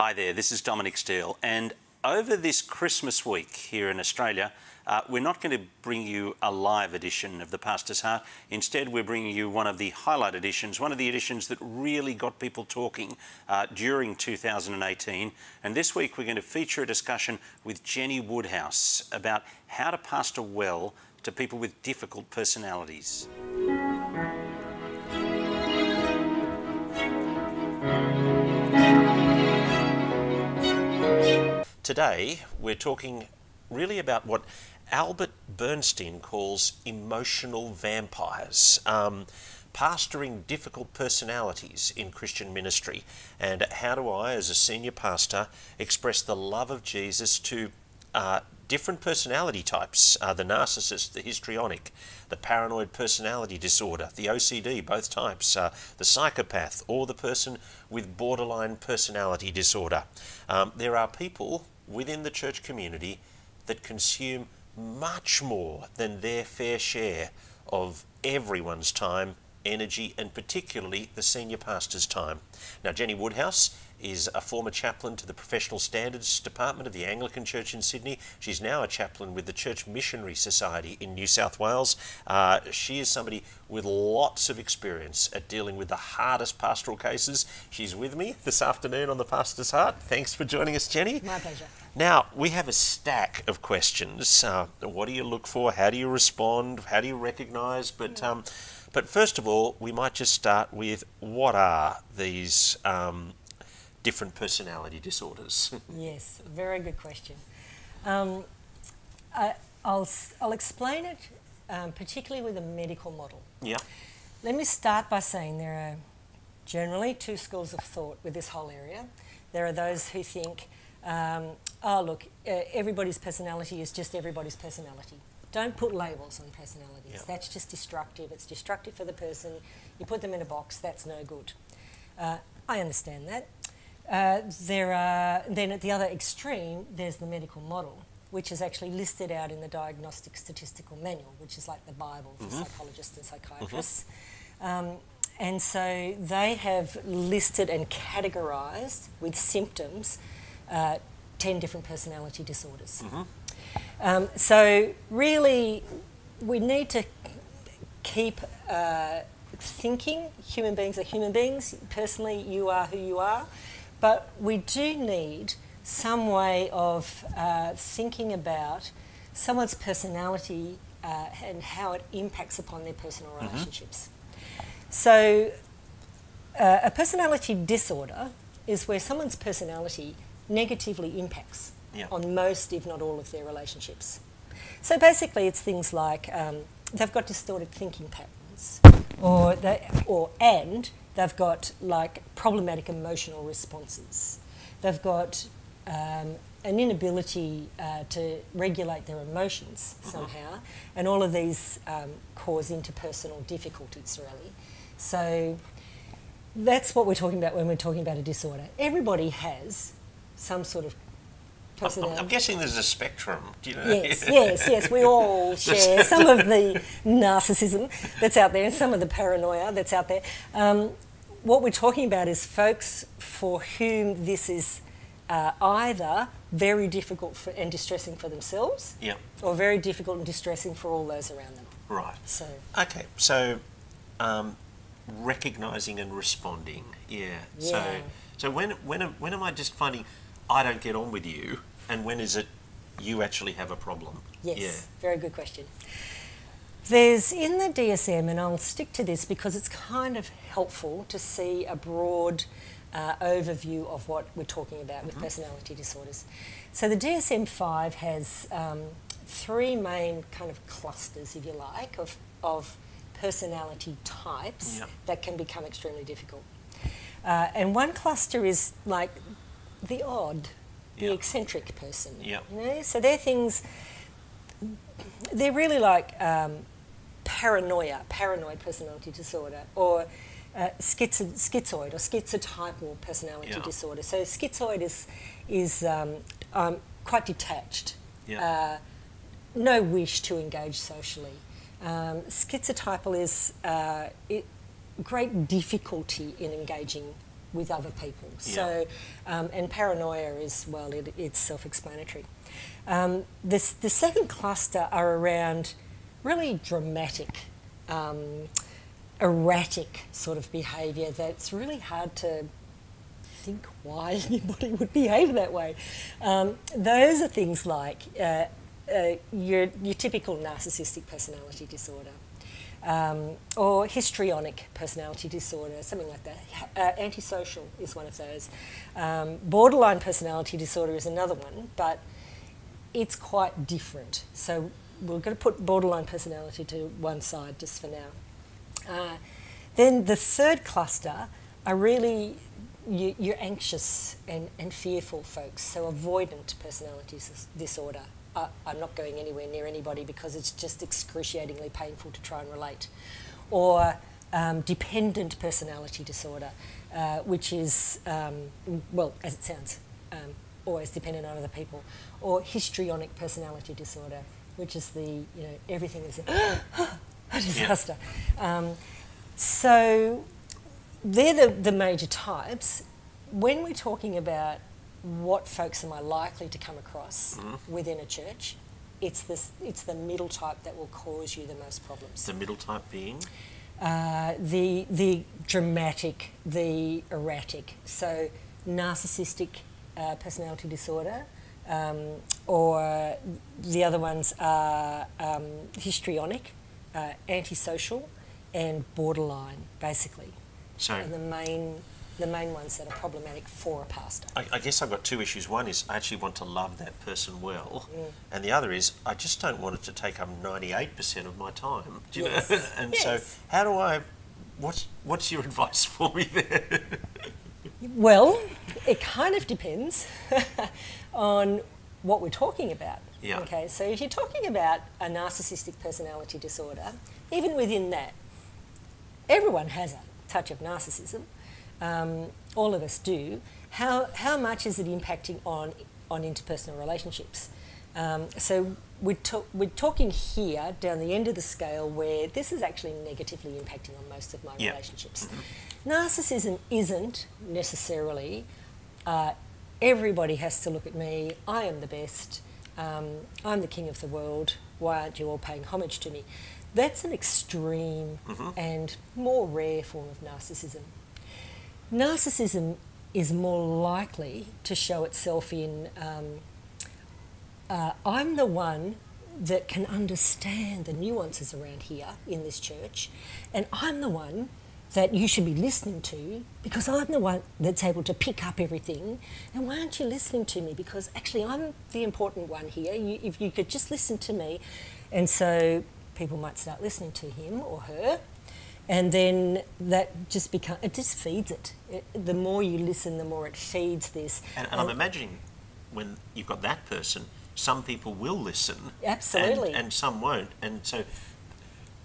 Hi there, this is Dominic Steele, and over this Christmas week here in Australia, we're not going to bring you a live edition of The Pastor's Heart. Instead, we're bringing you one of the highlight editions, one of the editions that really got people talking during 2018. And this week, we're going to feature a discussion with Jenni Woodhouse about how to pastor well to people with difficult personalities. Today, we're talking really about what Albert Bernstein calls emotional vampires, pastoring difficult personalities in Christian ministry, and how do I, as a senior pastor, express the love of Jesus to different personality types, the narcissist, the histrionic, the paranoid personality disorder, the OCD, both types, the psychopath, or the person with borderline personality disorder. There are people within the church community that consume much more than their fair share of everyone's time, energy, and particularly the senior pastor's time. Now, Jenni Woodhouse is a former chaplain to the Professional Standards Department of the Anglican Church in Sydney. She's now a chaplain with the Church Missionary Society in New South Wales. She is somebody with lots of experience at dealing with the hardest pastoral cases. She's with me this afternoon on The Pastor's Heart. Thanks for joining us, Jenni. My pleasure. Now, we have a stack of questions. What do you look for? How do you respond? How do you recognise? But first of all, we might just start with, what are these different personality disorders? Yes, very good question. I'll explain it particularly with a medical model. Yeah. Let me start by saying there are generally two schools of thought with this whole area. There are those who think, oh look, everybody's personality is just everybody's personality. Don't put labels on personalities. Yeah. That's just destructive. It's destructive for the person. You put them in a box, that's no good. I understand that. Then at the other extreme, there's the medical model, which is actually listed out in the Diagnostic Statistical Manual, which is like the Bible for psychologists and psychiatrists. And so they have listed and categorised with symptoms 10 different personality disorders. So really, we need to keep thinking. Human beings are human beings. Personally, you are who you are. But we do need some way of thinking about someone's personality and how it impacts upon their personal relationships. So a personality disorder is where someone's personality negatively impacts on most, if not all, of their relationships. So basically it's things like they've got distorted thinking patterns, and they've got like problematic emotional responses. They've got an inability to regulate their emotions somehow, and all of these cause interpersonal difficulties, really. So that's what we're talking about when we're talking about a disorder. Everybody has some sort of personality. I'm guessing there's a spectrum. Do you know? Yes. We all share some of the narcissism that's out there and some of the paranoia that's out there. What we're talking about is folks for whom this is either very difficult and distressing for themselves, or very difficult and distressing for all those around them. Right. So okay. So recognising and responding. So when am I just finding I don't get on with you, and when is it you actually have a problem? Yes. Very good question. There's in the DSM, and I'll stick to this because it's kind of helpful to see a broad overview of what we're talking about with personality disorders. So the DSM-5 has three main kind of clusters, if you like, of personality types that can become extremely difficult. And one cluster is like the odd, the eccentric person. You know? So they're things, they're really like paranoid personality disorder, or schizoid or schizotypal personality disorder. So schizoid is quite detached, no wish to engage socially. Schizotypal is great difficulty in engaging with other people. Yeah. So, and paranoia is, well, it's self-explanatory. The second cluster are around really dramatic, erratic sort of behaviour that's really hard to think why anybody would behave that way. Those are things like your typical narcissistic personality disorder, or histrionic personality disorder, something like that. Antisocial is one of those. Borderline personality disorder is another one, but it's quite different. So we're going to put borderline personality to one side just for now. Then the third cluster are really you're anxious and fearful folks, so avoidant personality disorder. I'm not going anywhere near anybody because it's just excruciatingly painful to try and relate. Or dependent personality disorder, which is, well, as it sounds, always dependent on other people. Or histrionic personality disorder, which is everything is a disaster. Yeah. So they're the major types. When we're talking about what folks am I likely to come across within a church, it's the middle type that will cause you the most problems. The middle type being? The dramatic, the erratic. So narcissistic personality disorder, or the other ones are histrionic, antisocial, and borderline, basically. So, and the main ones that are problematic for a pastor. I guess I've got two issues. One is I actually want to love that person well, and the other is I just don't want it to take up 98% of my time. Do you know? And so, how do I? What's your advice for me there? Well, it kind of depends on what we're talking about. Yeah. Okay, so if you're talking about a narcissistic personality disorder, even within that, everyone has a touch of narcissism. All of us do. How much is it impacting on interpersonal relationships? So we're talking here down the end of the scale where this is actually negatively impacting on most of my relationships. Mm-hmm. Narcissism isn't necessarily everybody has to look at me, I am the best, I'm the king of the world, why aren't you all paying homage to me? That's an extreme and more rare form of narcissism. Narcissism is more likely to show itself in I'm the one that can understand the nuances around here in this church, and I'm the one that you should be listening to because I'm the one that's able to pick up everything, and why aren't you listening to me? Because actually I'm the important one here. If you could just listen to me. And so people might start listening to him or her, and then that just feeds it. The more you listen, the more it feeds this. And I'm imagining when you've got that person, some people will listen. Absolutely. And some won't. And so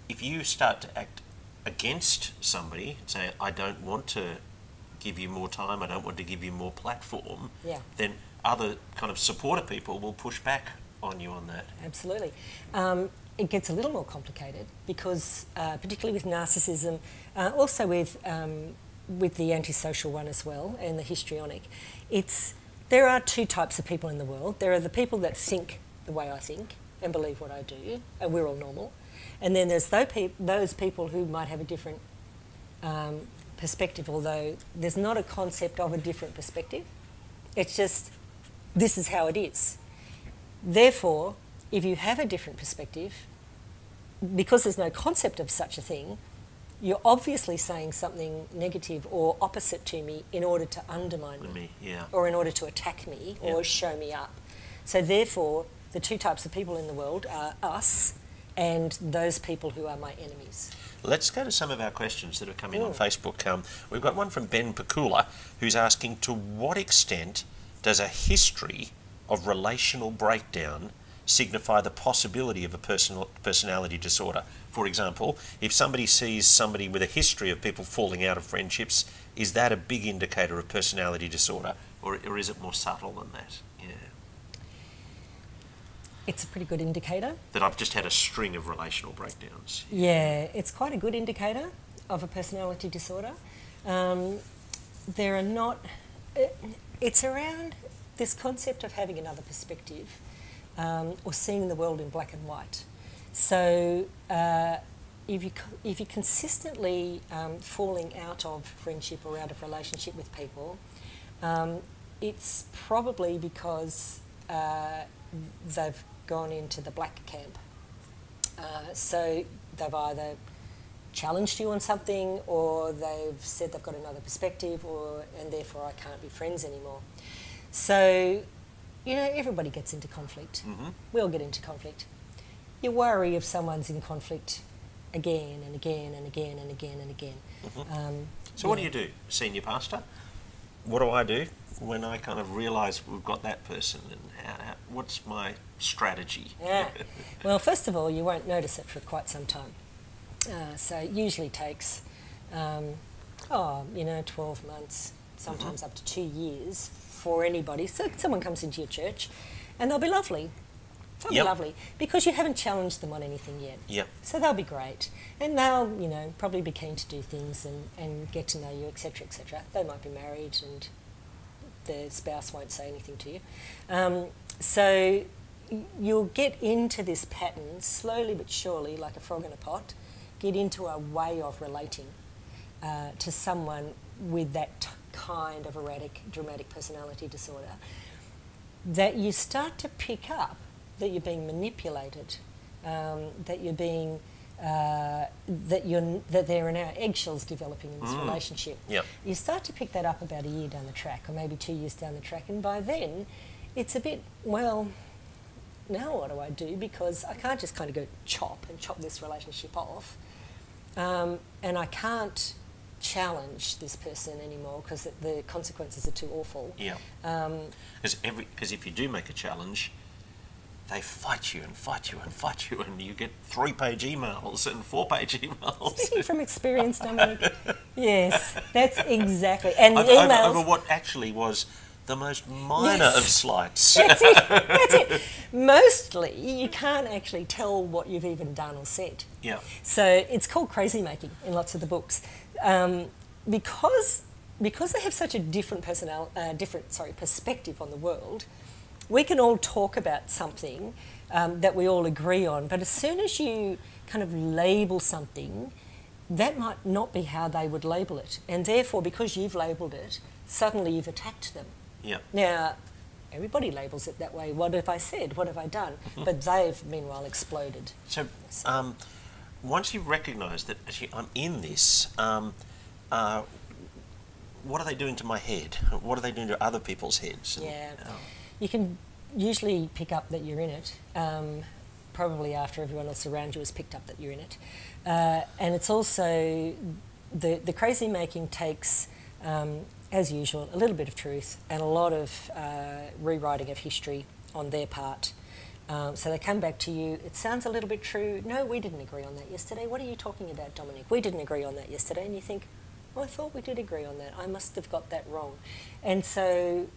if you start to act against somebody, say, I don't want to give you more time, I don't want to give you more platform, then other kind of supporter people will push back on you on that. Absolutely. It gets a little more complicated because, particularly with narcissism, also with the antisocial one as well, and the histrionic, there are two types of people in the world. There are the people that think the way I think and believe what I do, and we're all normal. And then there's those people who might have a different perspective, although there's not a concept of a different perspective. It's just, this is how it is. Therefore, if you have a different perspective, because there's no concept of such a thing, you're obviously saying something negative or opposite to me in order to undermine me, or in order to attack me or show me up. So therefore, the two types of people in the world are us and those people who are my enemies. Let's go to some of our questions that have come in on Facebook. We've got one from Ben Pakula, who's asking, to what extent does a history of relational breakdown signify the possibility of a personality disorder? For example, if somebody sees somebody with a history of people falling out of friendships, is that a big indicator of personality disorder, or is it more subtle than that? Yeah. It's a pretty good indicator. That I've just had a string of relational breakdowns. Yeah, it's quite a good indicator of a personality disorder. there are not... It's around this concept of having another perspective, or seeing the world in black and white. So if you're consistently falling out of friendship or out of relationship with people, it's probably because they've gone into the black camp. So they've either challenged you on something, or they've said they've got another perspective, and therefore I can't be friends anymore. So, you know, everybody gets into conflict. Mm-hmm. We all get into conflict. You worry if someone's in conflict again and again and again and again and again. Mm-hmm. So what do you do, senior pastor? What do I do when I kind of realise we've got that person, and what's my strategy? Yeah. Well, first of all, you won't notice it for quite some time. So it usually takes, 12 months, sometimes up to 2 years for anybody. So someone comes into your church and they'll be lovely. They'll be lovely because you haven't challenged them on anything yet. Yep. So they'll be great. And they'll, probably be keen to do things and get to know you, etc., etc. They might be married and their spouse won't say anything to you. So you'll get into this pattern slowly but surely, like a frog in a pot, get into a way of relating to someone with that kind of erratic, dramatic personality disorder, that you start to pick up that you're being manipulated, that you're being that there are now eggshells developing in this relationship. Yep. You start to pick that up about a year down the track, or maybe 2 years down the track, and by then it's a bit, well, now what do I do? Because I can't just kind of go chop this relationship off, and I can't challenge this person anymore because the consequences are too awful. Yeah. Because if you do make a challenge, they fight you and fight you and fight you, and you get 3-page emails and 4-page emails. Speaking from experience, Dominic. Yes, that's exactly. And the emails over what actually was the most minor of slights. That's it. Mostly, you can't actually tell what you've even done or said. Yeah. So it's called crazy making in lots of the books, because they have such a different perspective on the world. We can all talk about something that we all agree on, but as soon as you kind of label something, that might not be how they would label it, and therefore, because you've labelled it, suddenly you've attacked them. Yeah. Now, everybody labels it that way. What have I said? What have I done? But they've, meanwhile, exploded. So, once you've recognised that actually I'm in this, what are they doing to my head? What are they doing to other people's heads? You can usually pick up that you're in it, probably after everyone else around you has picked up that you're in it. And it's also, the crazy making takes, as usual, a little bit of truth and a lot of rewriting of history on their part. So they come back to you, it sounds a little bit true. No, we didn't agree on that yesterday. What are you talking about, Dominic? We didn't agree on that yesterday. And you think, oh, I thought we did agree on that. I must have got that wrong. And so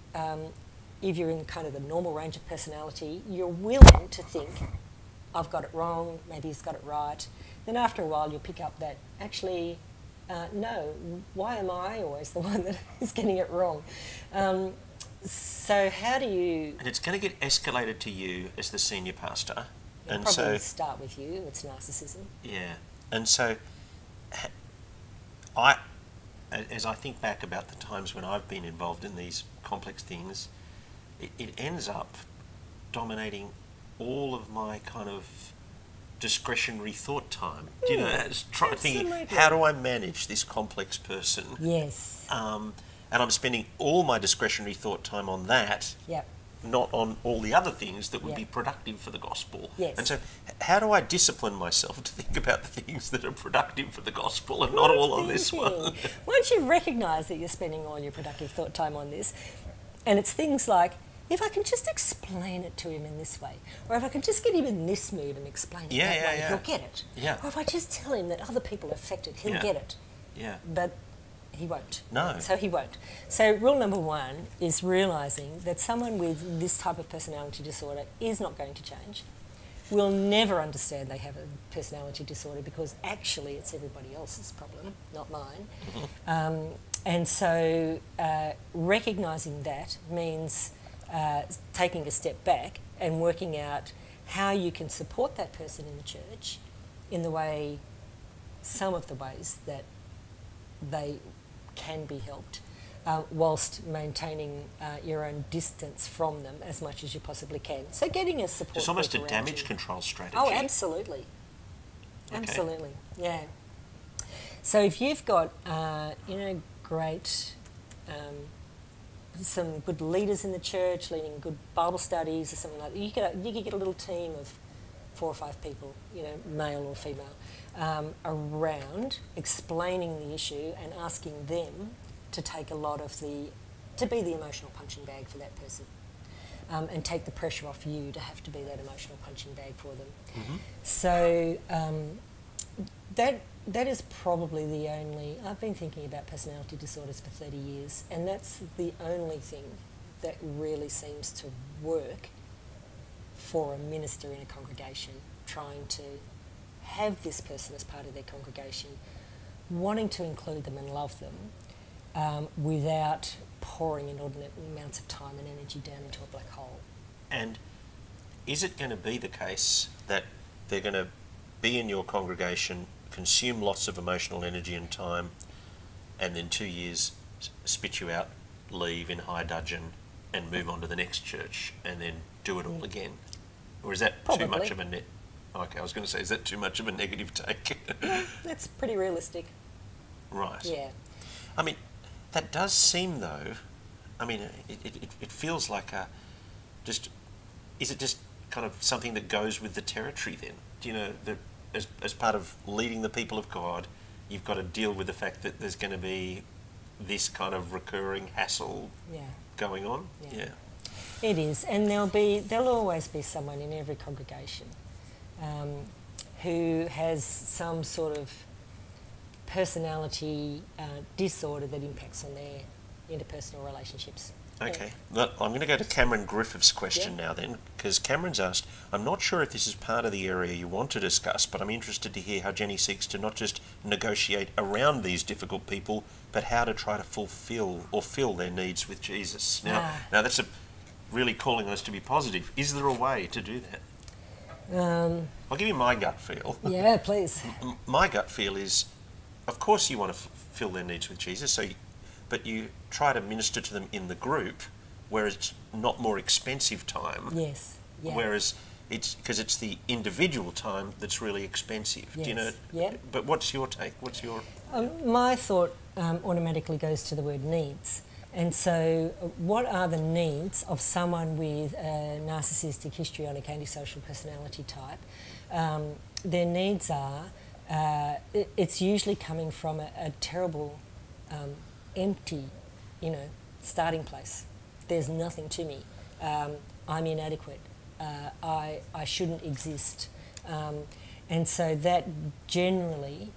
if you're in kind of the normal range of personality, you're willing to think, I've got it wrong, maybe he's got it right. Then after a while you'll pick up that, actually, no, why am I always the one that is getting it wrong? So how do you... And it's going to get escalated to you as the senior pastor. And probably start with you, it's narcissism. Yeah. And so as I think back about the times when I've been involved in these complex things, it ends up dominating all of my kind of discretionary thought time. Do you know, thinking, how do I manage this complex person? Yes. And I'm spending all my discretionary thought time on that, not on all the other things that would be productive for the gospel. Yes. And so how do I discipline myself to think about the things that are productive for the gospel and not all on this one? Once you recognise that you're spending all your productive thought time on this, and it's things like, if I can just explain it to him in this way, or if I can just get him in this mood and explain it that way, he'll get it. Yeah. Or if I just tell him that other people are affected, he'll get it. Yeah. But he won't. No. So he won't. So rule number one is realising that someone with this type of personality disorder is not going to change. will never understand they have a personality disorder because actually it's everybody else's problem, not mine. And so recognising that means taking a step back and working out how you can support that person in the church in the way, some of the ways that they can be helped, whilst maintaining your own distance from them as much as you possibly can. So getting a support. It's almost a group damage you. control strategy. Oh, absolutely. Okay. Absolutely, yeah. So if you've got, great, some good leaders in the church, leading good Bible studies or something like that, you could get a little team of 4 or 5 people, male or female, around explaining the issue and asking them to take a lot of to be the emotional punching bag for that person, and take the pressure off you to have to be that emotional punching bag for them. Mm-hmm. So that is probably the only, I've been thinking about personality disorders for 30 years, and that's the only thing that really seems to work for a minister in a congregation trying to have this person as part of their congregation, wanting to include them and love them, without pouring inordinate amounts of time and energy down into a black hole. And is it going to be the case that they're going to be in your congregation, consume lots of emotional energy and time, and then 2 years spit you out, leave in high dudgeon, and move on to the next church, and then do it all again? Or is that Probably. too much of a net? Okay, I was going to say, is that too much of a negative take? No, that's pretty realistic. Right. Yeah. I mean, that does seem, though, I mean, it feels like is it just kind of something that goes with the territory then? Do you know, as part of leading the people of God, you've got to deal with the fact that there's going to be this kind of recurring hassle going on? Yeah. It is, and there'll always be someone in every congregation who has some sort of personality disorder that impacts on their interpersonal relationships. Okay, well, I'm going to go to Cameron Griffith's question now then, because Cameron's asked, I'm not sure if this is part of the area you want to discuss, but I'm interested to hear how Jenni seeks to not just negotiate around these difficult people, but how to try to fulfill or fill their needs with Jesus. Now that's really calling us to be positive. Is there a way to do that? I'll give you my gut feel. Yeah, please. My gut feel is, of course you want to fill their needs with Jesus, but you try to minister to them in the group where it's not more expensive time. Yes. Yeah. Whereas because it's the individual time that's really expensive. Yes. Do you know? Yeah. But what's your take? What's your... my thought automatically goes to the word needs. And so what are the needs of someone with a narcissistic, histrionic, antisocial personality type? Their needs are, it's usually coming from a terrible, empty, starting place. There's nothing to me. I'm inadequate. I shouldn't exist. And so that generally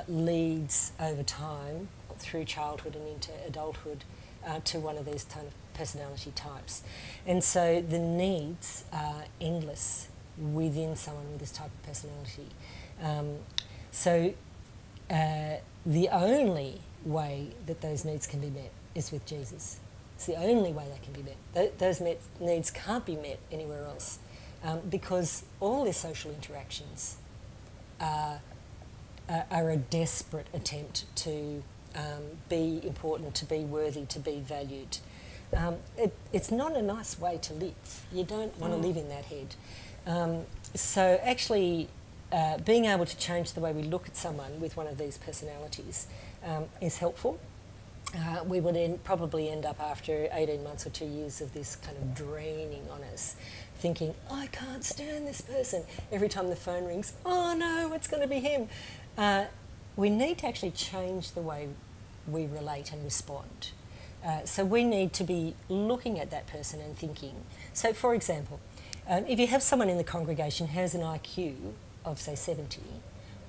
leads over time through childhood and into adulthood to one of these kind of personality types. And so the needs are endless within someone with this type of personality. So the only way that those needs can be met is with Jesus. It's the only way they can be met. Those needs can't be met anywhere else, because all their social interactions are a desperate attempt to be important, to be worthy, to be valued. It's not a nice way to live. You don't want to live in that head. So actually being able to change the way we look at someone with one of these personalities is helpful. We would probably end up after 18 months or 2 years of this kind of draining on us, thinking, I can't stand this person. Every time the phone rings, oh no, it's going to be him. We need to actually change the way we relate and respond. So we need to be looking at that person and thinking. So for example, if you have someone in the congregation who has an IQ of say 70,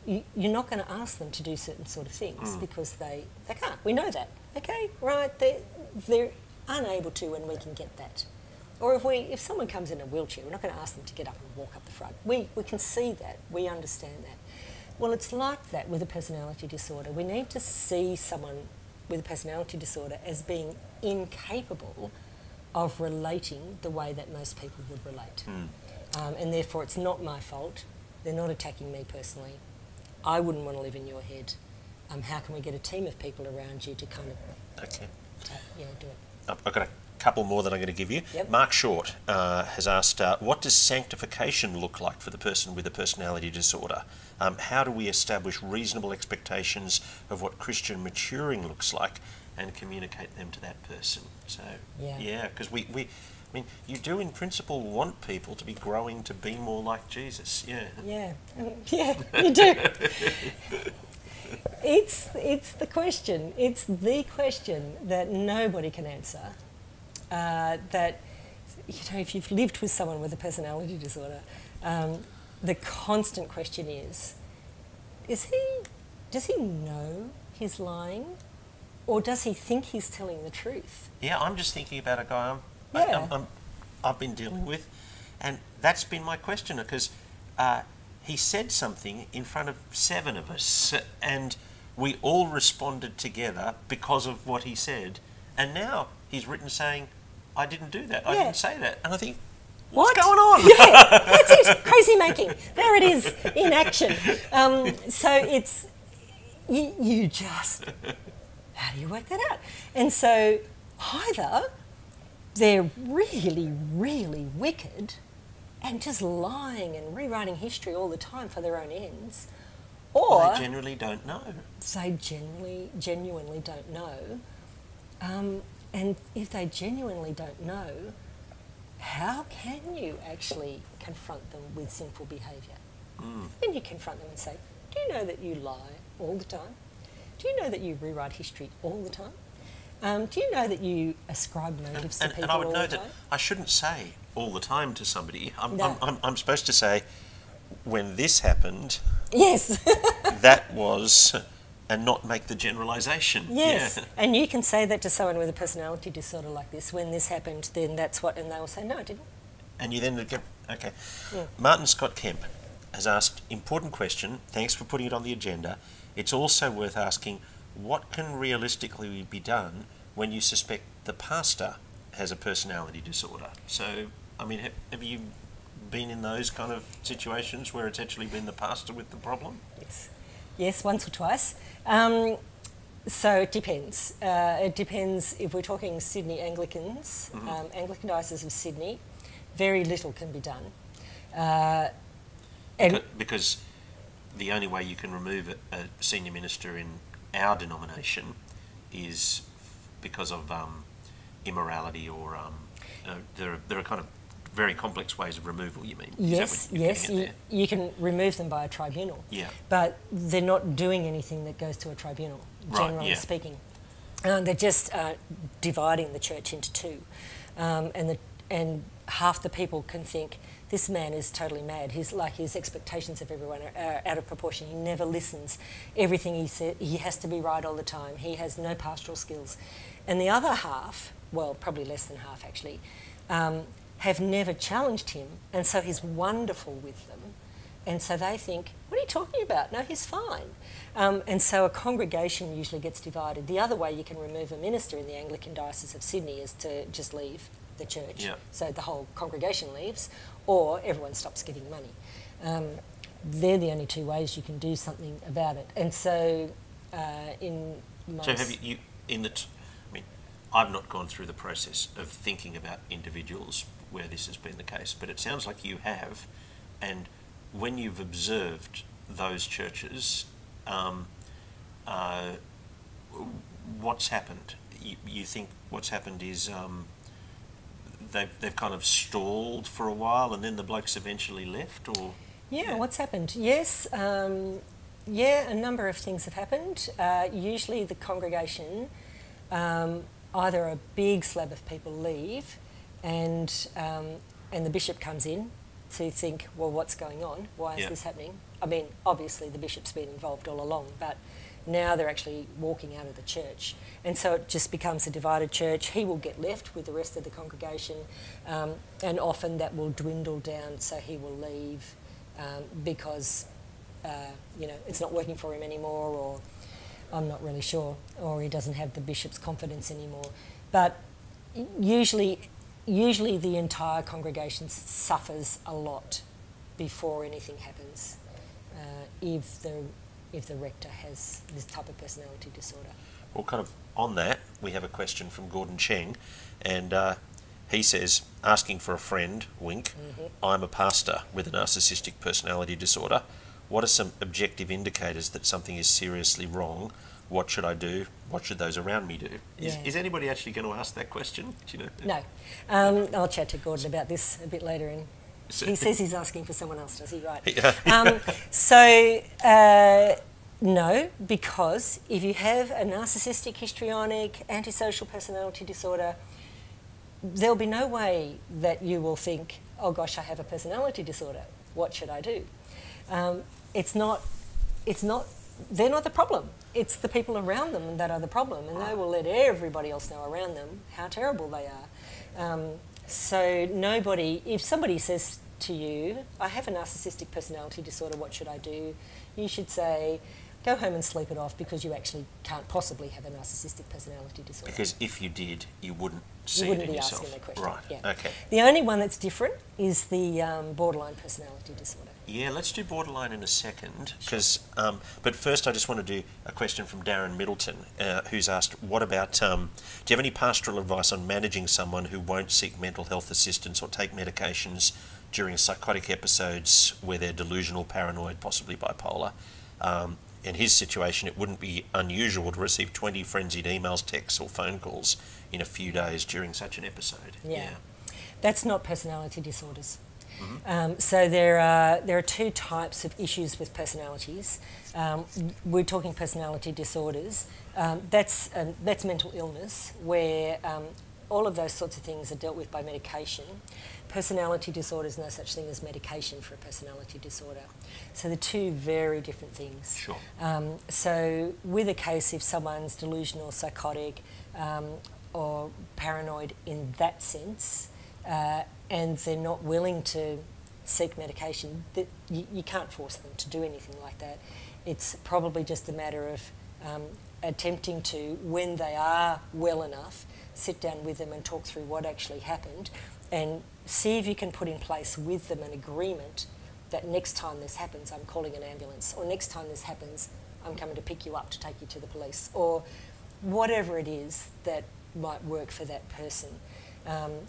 you're not going to ask them to do certain sort of things because they can't. We know that. Okay, right, they're unable to, and we can get that. Or if someone comes in a wheelchair, we're not going to ask them to get up and walk up the front. We can see that, we understand that. Well, it's like that with a personality disorder. We need to see someone with a personality disorder as being incapable of relating the way that most people would relate. And therefore it's not my fault. They're not attacking me personally. I wouldn't want to live in your head. How can we get a team of people around you to kind of do it? I've got a couple more that I'm going to give you. Yep. Mark Short has asked, what does sanctification look like for the person with a personality disorder? How do we establish reasonable expectations of what Christian maturing looks like and communicate them to that person? So, because I mean, you do in principle want people to be growing to be more like Jesus. Yeah, you do. It's the question. It's the question that nobody can answer. That, if you've lived with someone with a personality disorder, the constant question is does he know he's lying, or does he think he's telling the truth? Yeah, I'm just thinking about a guy I've been dealing with, and that's been my question, because he said something in front of 7 of us, and we all responded together because of what he said, and now he's written saying, I didn't do that, I didn't say that. And I think, what's going on? Yeah, that's it, crazy making. There it is, in action. So it's, you just, how do you work that out? And so either they're really, really wicked and just lying and rewriting history all the time for their own ends, or they generally don't know. They genuinely don't know. And if they genuinely don't know, how can you actually confront them with sinful behaviour? Then you confront them and say, do you know that you lie all the time? Do you know that you rewrite history all the time? Do you know that you ascribe motives to people all the time? And I would know that I shouldn't say all the time to somebody. I'm supposed to say, when this happened, yes, that was, and not make the generalisation. Yes, yeah. And you can say that to someone with a personality disorder like this. When this happened, then that's what, and they will say, no, I didn't. And you then get, okay. Yeah. Martin Scott Kemp has asked, important question, thanks for putting it on the agenda. It's also worth asking, what can realistically be done when you suspect the pastor has a personality disorder? So, I mean, have you been in those kind of situations where it's actually been the pastor with the problem? Yes, once or twice. So it depends. It depends if we're talking Sydney Anglicans, Anglican Diocese of Sydney, very little can be done. Because the only way you can remove a senior minister in our denomination is because of immorality, or there are kind of very complex ways of removal, you mean? Yes, you can remove them by a tribunal. Yeah. But they're not doing anything that goes to a tribunal, generally speaking. They're just dividing the church into two. And half the people can think, this man is totally mad. His expectations of everyone are out of proportion. He never listens. Everything he said, he has to be right all the time. He has no pastoral skills. And the other half, well, probably less than half actually, have never challenged him, and so he's wonderful with them. And so they think, what are you talking about? No, he's fine. And so a congregation usually gets divided. The other way you can remove a minister in the Anglican Diocese of Sydney is to just leave the church. Yeah. So the whole congregation leaves, or everyone stops giving money. They're the only two ways you can do something about it. And so in my... So have you I mean, I've not gone through the process of thinking about individuals where this has been the case, but it sounds like you have. And when you've observed those churches, what's happened? You think what's happened is they've kind of stalled for a while, and then the blokes eventually left, or? Yeah, what's happened? Yes, a number of things have happened. Usually the congregation, either a big slab of people leave, and the bishop comes in to think, well, what's going on? Why is this happening? I mean, obviously the bishop's been involved all along, but Now they're actually walking out of the church. And so it just becomes a divided church. He will get left with the rest of the congregation, and often that will dwindle down, so he will leave because, it's not working for him anymore, or I'm not really sure, or he doesn't have the bishop's confidence anymore. But usually the entire congregation suffers a lot before anything happens if the rector has this type of personality disorder. Well, kind of on that, we have a question from Gordon Cheng, and he says, asking for a friend, wink, I'm a pastor with a narcissistic personality disorder. What are some objective indicators that something is seriously wrong? What should I do? What should those around me do? Is anybody actually going to ask that question? Do you know? No. I'll chat to Gordon about this a bit later. And he says he's asking for someone else, does he? Right. No, because if you have a narcissistic, histrionic, antisocial personality disorder, there'll be no way that you will think, oh gosh, I have a personality disorder. What should I do? They're not the problem. It's the people around them that are the problem, and they will let everybody else know around them how terrible they are. So if somebody says to you, I have a narcissistic personality disorder, what should I do? You should say, go home and sleep it off, because you actually can't possibly have a narcissistic personality disorder. Because if you did, you wouldn't see it in yourself. You wouldn't be asking that question. Right, yeah. Okay. The only one that's different is the borderline personality disorder. Yeah, let's do borderline in a second. But first I just want to do a question from Darren Middleton, who's asked, what about, do you have any pastoral advice on managing someone who won't seek mental health assistance or take medications during psychotic episodes where they're delusional, paranoid, possibly bipolar? In his situation, it wouldn't be unusual to receive 20 frenzied emails, texts or phone calls in a few days during such an episode. Yeah. That's not personality disorders. So there are two types of issues with personalities. We're talking personality disorders. That's mental illness, where all of those sorts of things are dealt with by medication. Personality disorders, no such thing as medication for a personality disorder. So they're two very different things. Sure. So with a case, if someone's delusional, psychotic, or paranoid in that sense, and they're not willing to seek medication, you can't force them to do anything like that. It's probably just a matter of attempting to, when they are well enough, sit down with them and talk through what actually happened, and see if you can put in place with them an agreement that next time this happens, I'm calling an ambulance, or next time this happens, I'm coming to pick you up to take you to the police, or whatever it is that might work for that person.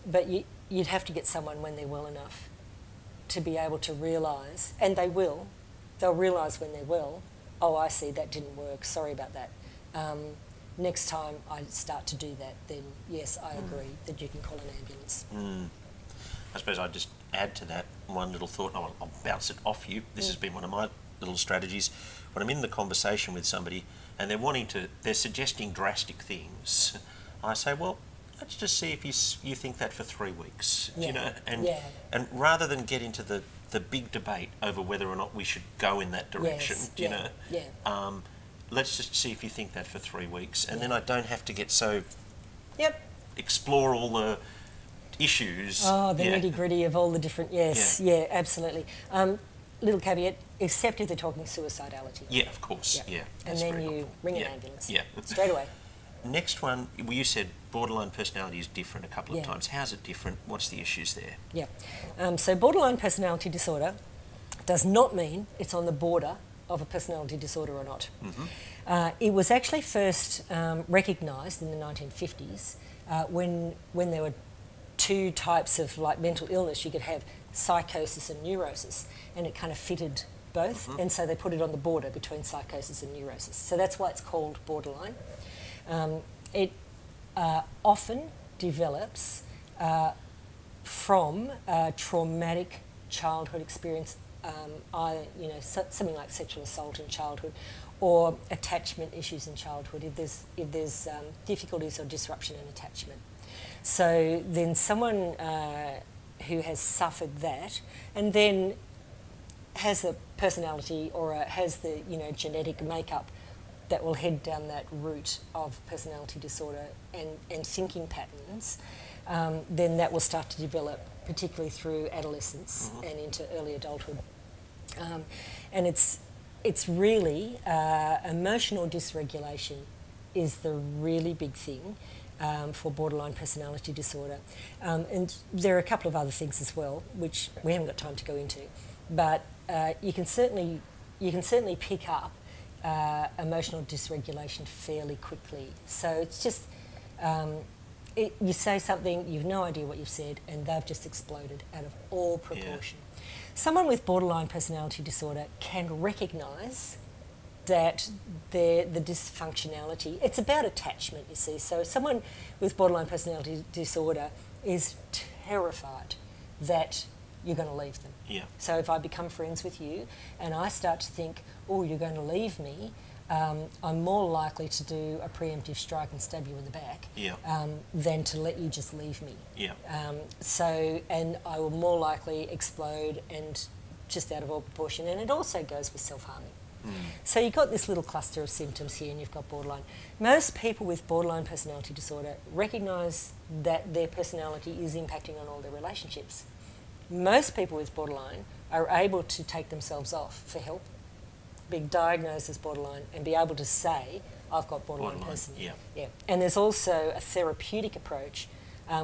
But you'd have to get someone when they're well enough to be able to realise, and they'll realise when they're well, oh, I see, that didn't work, sorry about that. Next time I start to do that, then yes, I agree that you can call an ambulance. I suppose I'd just add to that one little thought. I'll bounce it off you. This has been one of my little strategies. When I'm in the conversation with somebody and they're suggesting drastic things, I say, well, let's just see if you think that for 3 weeks, and rather than get into the big debate over whether or not we should go in that direction, let's just see if you think that for 3 weeks, and then I don't have to get so explore all the issues. Oh, the nitty gritty of all the different, absolutely. Little caveat, except if they're talking suicidality. Yeah, of course, And then you ring an ambulance. Yeah. Straight away. Next one, you said borderline personality is different a couple of times. How's it different? What's the issues there? Yeah. So borderline personality disorder does not mean it's on the border of a personality disorder or not. It was actually first recognised in the 1950s when there were two types of mental illness. You could have psychosis and neurosis, and it kind of fitted both, and so they put it on the border between psychosis and neurosis. So that's why it's called borderline. It often develops from a traumatic childhood experience, something like sexual assault in childhood, or attachment issues in childhood. If there's difficulties or disruption in attachment, so then someone who has suffered that and then has a personality or has the genetic makeup that will head down that route of personality disorder and thinking patterns, then that will start to develop, particularly through adolescence and into early adulthood. And it's really emotional dysregulation is the really big thing for borderline personality disorder. And there are a couple of other things as well, which we haven't got time to go into. But you can certainly pick up emotional dysregulation fairly quickly. So it's just, you say something, you've no idea what you've said, and they've just exploded out of all proportion. Yeah. Someone with borderline personality disorder can recognise that the dysfunctionality, it's about attachment, you see. So someone with borderline personality disorder is terrified that you're going to leave them. Yeah. So if I become friends with you and I start to think, oh, you're going to leave me, I'm more likely to do a preemptive strike and stab you in the back than to let you just leave me. Yeah. And I will more likely explode and just out of all proportion. And it also goes with self-harming. So you've got this little cluster of symptoms here, and you've got borderline. Most people with borderline personality disorder recognise that their personality is impacting on all their relationships. Most people with borderline are able to take themselves off for help, be diagnosed as borderline, and be able to say, I've got borderline personality. Yeah. And there's also a therapeutic approach,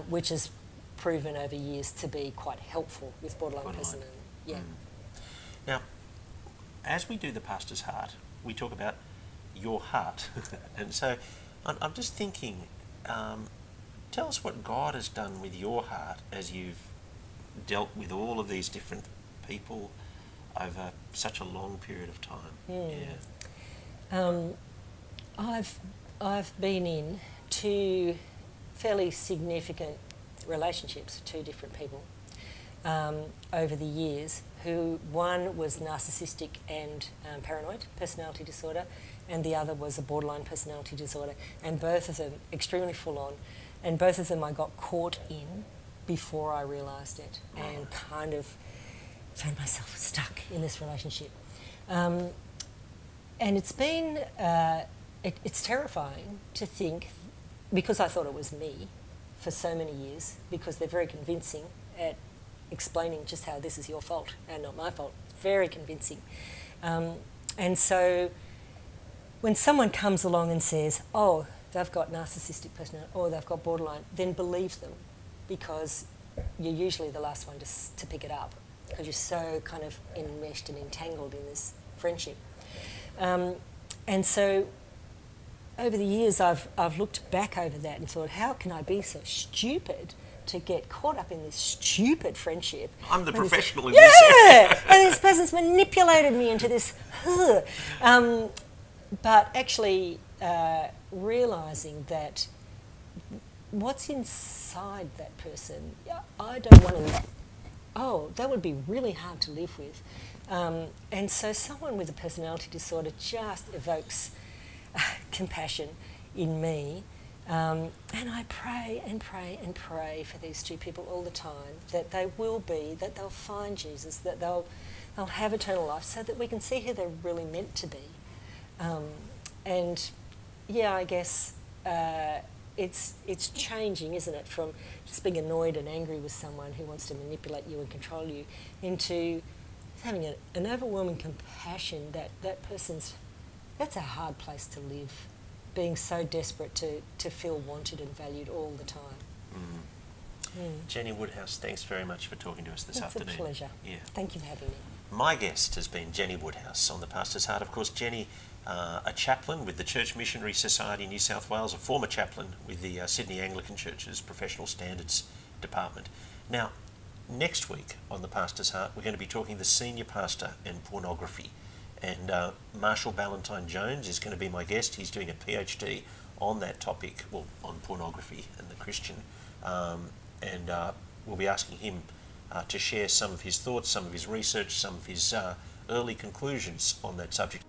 which has proven over years to be quite helpful with borderline personality. Yeah. Now, as we do the pastor's heart, we talk about your heart. And so I'm just thinking, tell us what God has done with your heart as you've dealt with all of these different people over such a long period of time. I've been in 2 fairly significant relationships, 2 different people over the years, who one was narcissistic and paranoid personality disorder, and the other was a borderline personality disorder, and both of them extremely full on, and both of them I got caught in before I realised it, and kind of found myself stuck in this relationship. And it's been, it's terrifying to think, because I thought it was me for so many years, because they're very convincing at explaining just how this is your fault and not my fault. Very convincing. And so when someone comes along and says, oh, they've got narcissistic personality, or they've got borderline, then believe them, because you're usually the last one to pick it up, because you're so kind of enmeshed and entangled in this friendship. And so over the years I've looked back over that and thought, how can I be so stupid to get caught up in this stupid friendship? I'm the professional in this area. And this person's manipulated me into this. But actually realising that what's inside that person, I don't want to, that would be really hard to live with. And so someone with a personality disorder just evokes compassion in me. And I pray and pray and pray for these 2 people all the time, that they will be, that they'll find Jesus, that they'll have eternal life, so that we can see who they're really meant to be. And yeah, I guess it's changing, isn't it, from just being annoyed and angry with someone who wants to manipulate you and control you, into having an overwhelming compassion that that's a hard place to live, being so desperate to feel wanted and valued all the time. Jenni Woodhouse, thanks very much for talking to us this afternoon. It's a pleasure. Yeah. Thank you for having me. My guest has been Jenni Woodhouse on the Pastor's Heart. Of course, Jenni, a chaplain with the Church Missionary Society, New South Wales, a former chaplain with the Sydney Anglican Church's Professional Standards Department. Now, next week on the Pastor's Heart, we're going to be talking the senior pastor and pornography. And Marshall Ballantyne Jones is going to be my guest. He's doing a PhD on that topic, well, on pornography and the Christian. And we'll be asking him to share some of his thoughts, some of his research, some of his early conclusions on that subject.